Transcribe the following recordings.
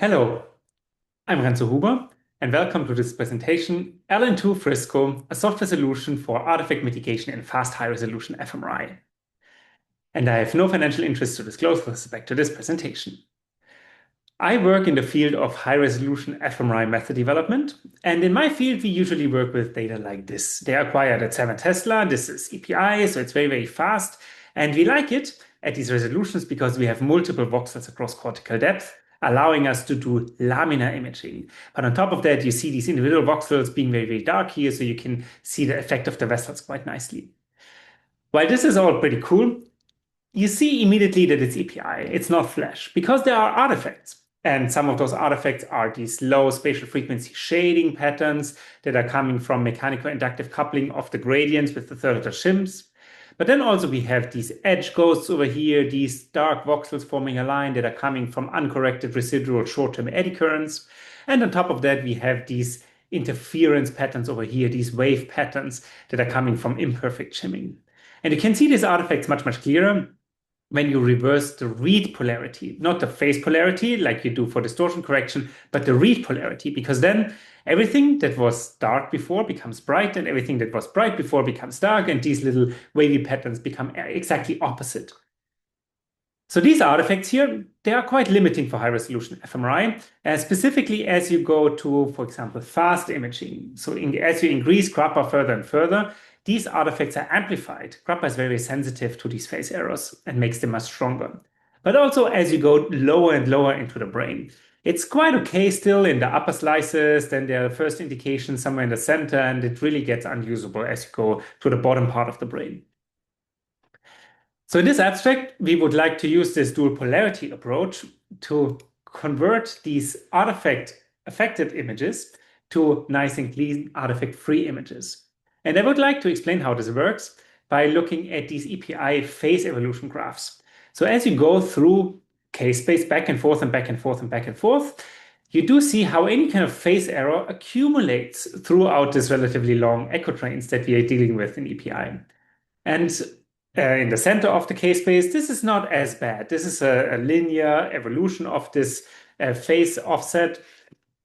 Hello, I'm Renzo Huber, and welcome to this presentation, LN2 Frisco, a software solution for artifact mitigation in fast high-resolution fMRI. And I have no financial interest to disclose with respect to this presentation. I work in the field of high-resolution fMRI method development, and in my field, we usually work with data like this. They are acquired at 7 Tesla. This is EPI, so it's very, very fast, and we like it at these resolutions because we have multiple voxels across cortical depth, allowing us to do laminar imaging. But on top of that, you see these individual voxels being very, very dark here, so you can see the effect of the vessels quite nicely. While this is all pretty cool, you see immediately that it's EPI, it's not flash, because there are artifacts. And some of those artifacts are these low spatial frequency shading patterns that are coming from mechanical inductive coupling of the gradients with the third order shims. But then also we have these edge ghosts over here, these dark voxels forming a line that are coming from uncorrected residual short-term eddy currents. And on top of that, we have these interference patterns over here, these wave patterns that are coming from imperfect shimming. And you can see these artifacts much, much clearer when you reverse the read polarity, not the phase polarity like you do for distortion correction, but the read polarity, because then everything that was dark before becomes bright and everything that was bright before becomes dark, and these little wavy patterns become exactly opposite. So these artifacts here, they are quite limiting for high resolution fMRI, specifically as you go to, for example, fast imaging. So as you increase Grappa further and further, these artifacts are amplified. Grappa is very, very sensitive to these phase errors and makes them much stronger. But also as you go lower and lower into the brain, it's quite okay still in the upper slices, then there are first indications somewhere in the center, and it really gets unusable as you go to the bottom part of the brain. So in this abstract, we would like to use this dual polarity approach to convert these artifact-affected images to nice and clean artifact-free images. And I would like to explain how this works by looking at these EPI phase evolution graphs. So as you go through K-space back and forth and back and forth and back and forth, you do see how any kind of phase error accumulates throughout this relatively long echo trains that we are dealing with in EPI. And in the center of the K-space, this is not as bad. This is a linear evolution of this phase offset.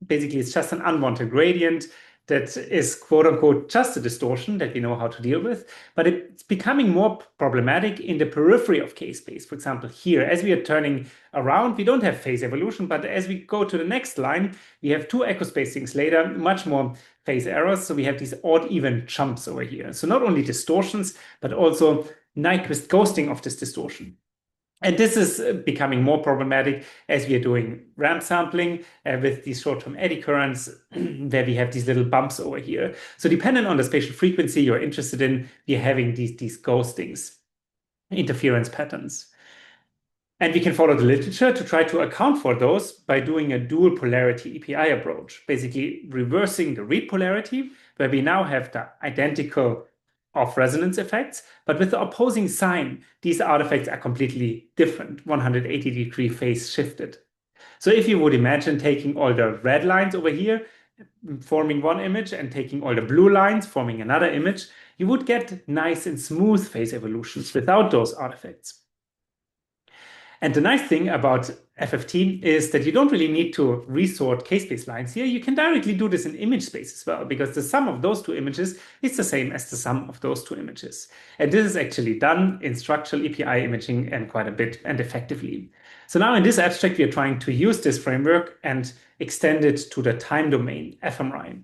Basically, it's just an unwanted gradient that is quote unquote just a distortion that we know how to deal with, but it's becoming more problematic in the periphery of K-space. For example, here, as we are turning around, we don't have phase evolution, but as we go to the next line, we have two echo spacings later, much more phase errors. So we have these odd even jumps over here. So not only distortions, but also Nyquist ghosting of this distortion. And this is becoming more problematic as we are doing ramp sampling with these short-term eddy currents, where we have these little bumps over here. So depending on the spatial frequency you're interested in, we're having these ghostings, interference patterns. And we can follow the literature to try to account for those by doing a dual polarity EPI approach, basically reversing the read polarity, where we now have the identical off resonance effects, but with the opposing sign, these artifacts are completely different, 180-degree phase shifted. So if you would imagine taking all the red lines over here, forming one image, and taking all the blue lines, forming another image, you would get nice and smooth phase evolutions without those artifacts. And the nice thing about FFT is that you don't really need to resort K-space lines here. You can directly do this in image space as well, because the sum of those two images is the same as the sum of those two images. And this is actually done in structural EPI imaging and quite a bit and effectively. So now in this abstract, we are trying to use this framework and extend it to the time domain, fMRI.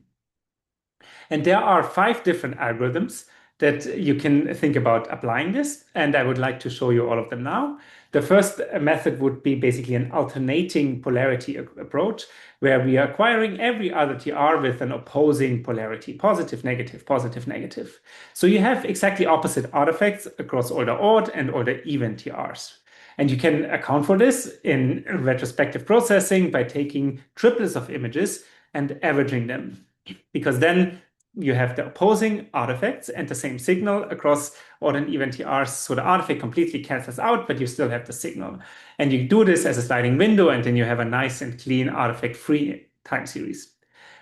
And there are 5 different algorithms that you can think about applying this, and I would like to show you all of them now. The first method would be basically an alternating polarity approach, where we are acquiring every other TR with an opposing polarity, positive, negative, positive, negative. So you have exactly opposite artifacts across all the odd and all the even TRs. And you can account for this in retrospective processing by taking triplets of images and averaging them, because then you have the opposing artifacts and the same signal across odd and even TRs. So the artifact completely cancels out, but you still have the signal. And you do this as a sliding window, and then you have a nice and clean artifact-free time series.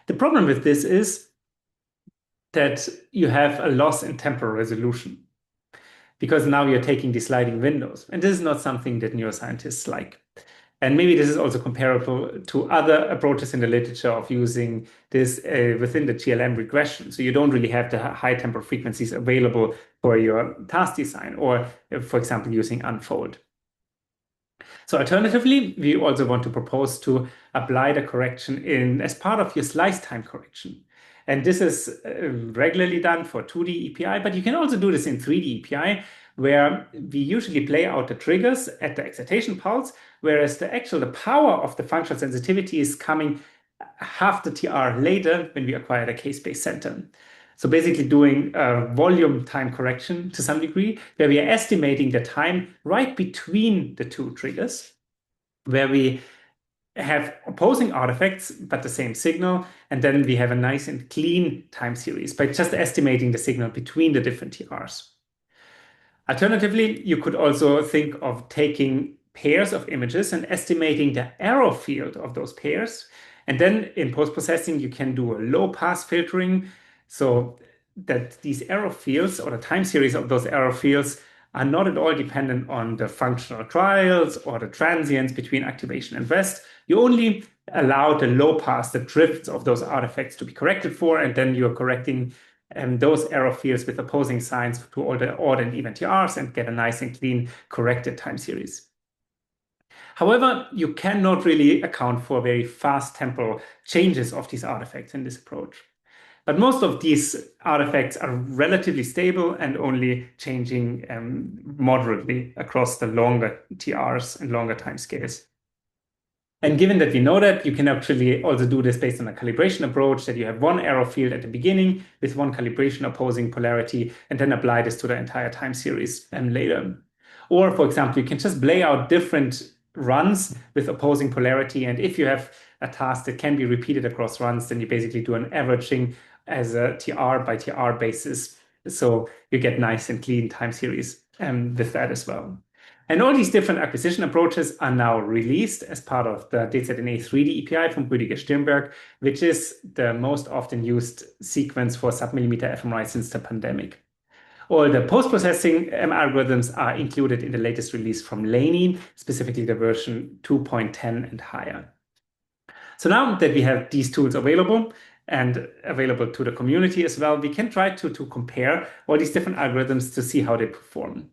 The problem with this is that you have a loss in temporal resolution, because now you're taking these sliding windows. And this is not something that neuroscientists like. And maybe this is also comparable to other approaches in the literature of using this within the GLM regression. So you don't really have the high temporal frequencies available for your task design, or, for example, using unfold. So alternatively, we also want to propose to apply the correction in as part of your slice time correction. And this is regularly done for 2D EPI, but you can also do this in 3D EPI, where we usually play out the triggers at the excitation pulse, whereas the power of the functional sensitivity is coming half the TR later when we acquire the K-space center. So basically doing a volume time correction to some degree, where we are estimating the time right between the two triggers, where we have opposing artifacts, but the same signal. And then we have a nice and clean time series by just estimating the signal between the different TRs. Alternatively, you could also think of taking pairs of images and estimating the error field of those pairs. And then in post-processing, you can do a low-pass filtering so that these error fields or the time series of those error fields are not at all dependent on the functional trials or the transients between activation and rest. You only allow the low pass, the drifts of those artifacts to be corrected for, and then you're correcting those error fields with opposing signs to all the odd and even TRs and get a nice and clean corrected time series. However, you cannot really account for very fast temporal changes of these artifacts in this approach. But most of these artifacts are relatively stable and only changing moderately across the longer TRs and longer time scales. And given that we know that, you can actually also do this based on a calibration approach, that you have one error field at the beginning with one calibration opposing polarity, and then apply this to the entire time series later. Or, for example, you can just lay out different runs with opposing polarity. And if you have a task that can be repeated across runs, then you basically do an averaging as a TR by TR basis. So you get nice and clean time series with that as well. And all these different acquisition approaches are now released as part of the DZNE 3D EPI from Rüdiger, which is the most often used sequence for sub-millimeter fMRI since the pandemic. All the post-processing algorithms are included in the latest release from Laney, specifically the version 2.10 and higher. So now that we have these tools available and available to the community as well, we can try to compare all these different algorithms to see how they perform.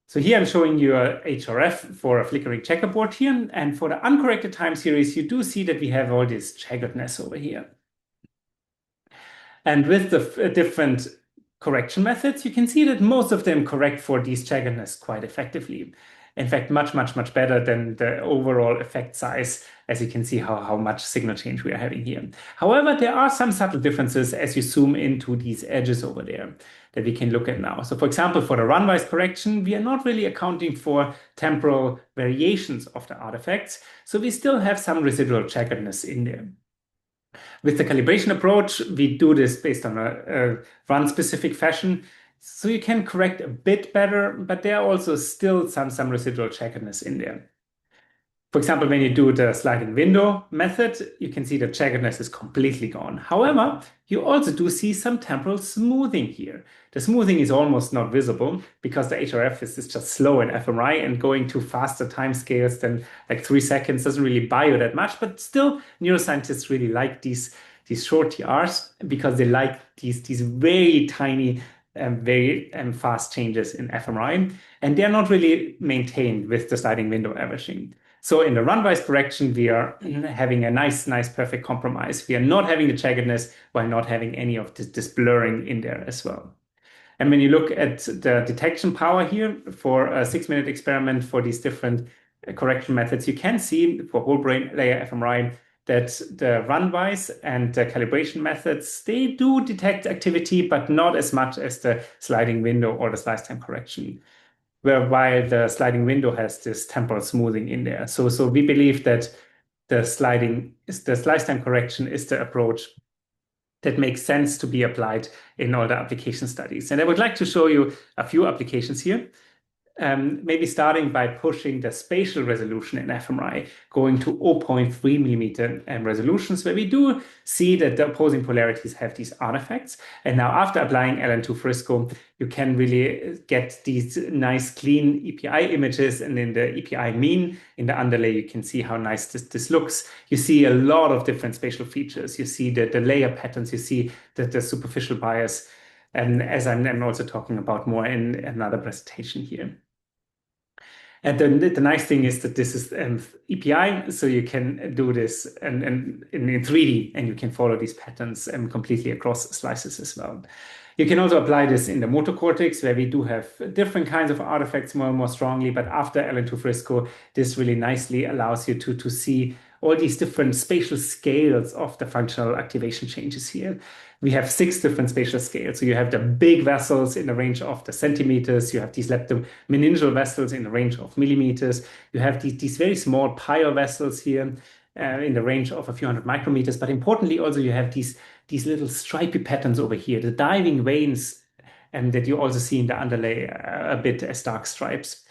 So here I'm showing you a HRF for a flickering checkerboard here. And for the uncorrected time series, you do see that we have all this jaggedness over here. And with the different correction methods, you can see that most of them correct for these jaggedness quite effectively. In fact, much, much, much better than the overall effect size, as you can see how much signal change we are having here. However, there are some subtle differences as you zoom into these edges over there that we can look at now. So for example, for the runwise correction, we are not really accounting for temporal variations of the artifacts. So we still have some residual jaggedness in there. With the calibration approach, we do this based on a run-specific fashion. So you can correct a bit better, but there are also still some residual jaggedness in there. For example, when you do the sliding window method, you can see the jaggedness is completely gone. However, you also do see some temporal smoothing here. The smoothing is almost not visible because the HRF is just slow in fMRI, and going to faster time scales than like 3 seconds doesn't really buy you that much. But still, neuroscientists really like these short TRs because they like these very tiny very fast changes in fMRI, and they're not really maintained with the sliding window averaging. So in the runwise correction, we are having a nice, perfect compromise. We are not having the jaggedness while not having any of this blurring in there as well. And when you look at the detection power here for a 6-minute experiment for these different correction methods, you can see for whole brain layer fMRI that the runwise and the calibration methods, they do detect activity, but not as much as the sliding window or the slice time correction, while the sliding window has this temporal smoothing in there. So we believe that the slice time correction is the approach that makes sense to be applied in all the application studies. And I would like to show you a few applications here. maybe starting by pushing the spatial resolution in fMRI, going to 0.3 millimeter resolutions, where we do see that the opposing polarities have these artifacts. And now after applying LN2 Frisco, you can really get these nice clean EPI images. And in the EPI mean, in the underlay, you can see how nice this looks. You see a lot of different spatial features. You see the layer patterns, you see the superficial bias. And as I'm also talking about more in another presentation here. And then the nice thing is that this is EPI, so you can do this and in 3D, and you can follow these patterns completely across slices as well. You can also apply this in the motor cortex, where we do have different kinds of artifacts more and more strongly. But after LN2 Frisco, this really nicely allows you to see all these different spatial scales of the functional activation changes here. We have 6 different spatial scales. So you have the big vessels in the range of the centimeters. You have these leptomeningeal vessels in the range of millimeters. You have these very small pile vessels here in the range of a few hundred micrometers. But importantly, also you have these little stripy patterns over here, the diving veins, and that you also see in the underlay a bit as dark stripes.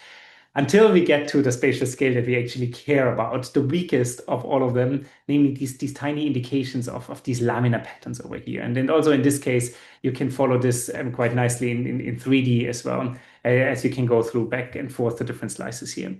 Until we get to the spatial scale that we actually care about, the weakest of all of them, namely these tiny indications of these laminar patterns over here. And then also in this case, you can follow this quite nicely in 3D as well, as you can go through back and forth the different slices here.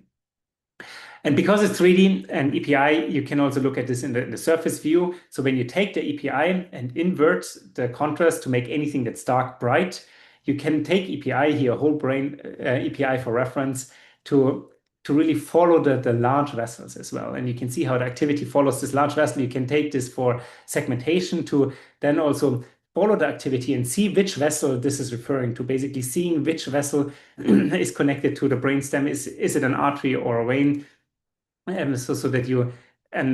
And because it's 3D and EPI, you can also look at this in the surface view. So when you take the EPI and invert the contrast to make anything that's dark bright, you can take EPI here, whole brain EPI for reference, to really follow the large vessels as well. And you can see how the activity follows this large vessel. You can take this for segmentation to then also follow the activity and see which vessel this is referring to, basically seeing which vessel is connected to the brainstem. Is it an artery or a vein? So that you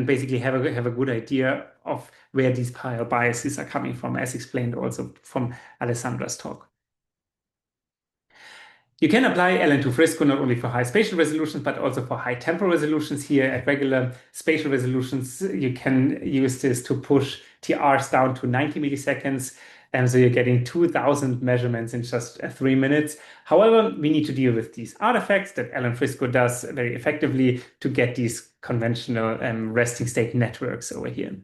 basically have a good idea of where these pile biases are coming from, as explained also from Alessandra's talk. You can apply LN2 Frisco not only for high spatial resolutions, but also for high temporal resolutions here. At regular spatial resolutions, you can use this to push TRs down to 90 milliseconds. And so you're getting 2,000 measurements in just 3 minutes. However, we need to deal with these artifacts that LN Frisco does very effectively to get these conventional resting state networks over here.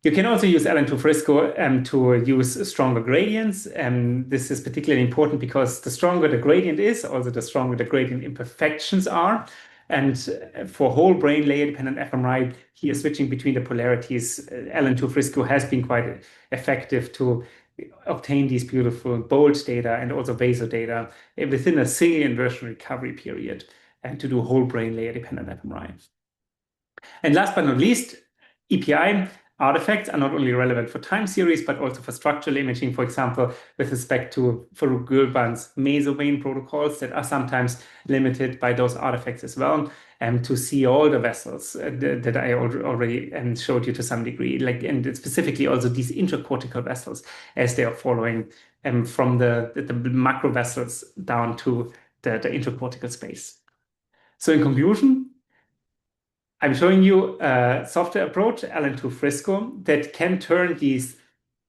You can also use LN2 Frisco to use stronger gradients. This is particularly important because the stronger the gradient is, also the stronger the gradient imperfections are. And for whole brain layer-dependent fMRI, here switching between the polarities, LN2 Frisco has been quite effective to obtain these beautiful bold data and also vaso data within a single inversion recovery period, and to do whole brain layer-dependent fMRI. And last but not least, EPI artifacts are not only relevant for time series, but also for structural imaging, for example, with respect to Faruk mesovein protocols that are sometimes limited by those artifacts as well, and to see all the vessels that I already showed you to some degree, and specifically also these intracortical vessels as they are following from the macro vessels down to the intracortical space. So in conclusion, I'm showing you a software approach, LN2 Frisco, that can turn these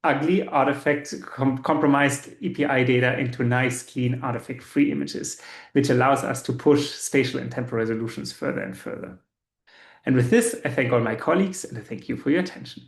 ugly artifact compromised EPI data into nice, clean, artifact-free images, which allows us to push spatial and temporal resolutions further and further. And with this, I thank all my colleagues and I thank you for your attention.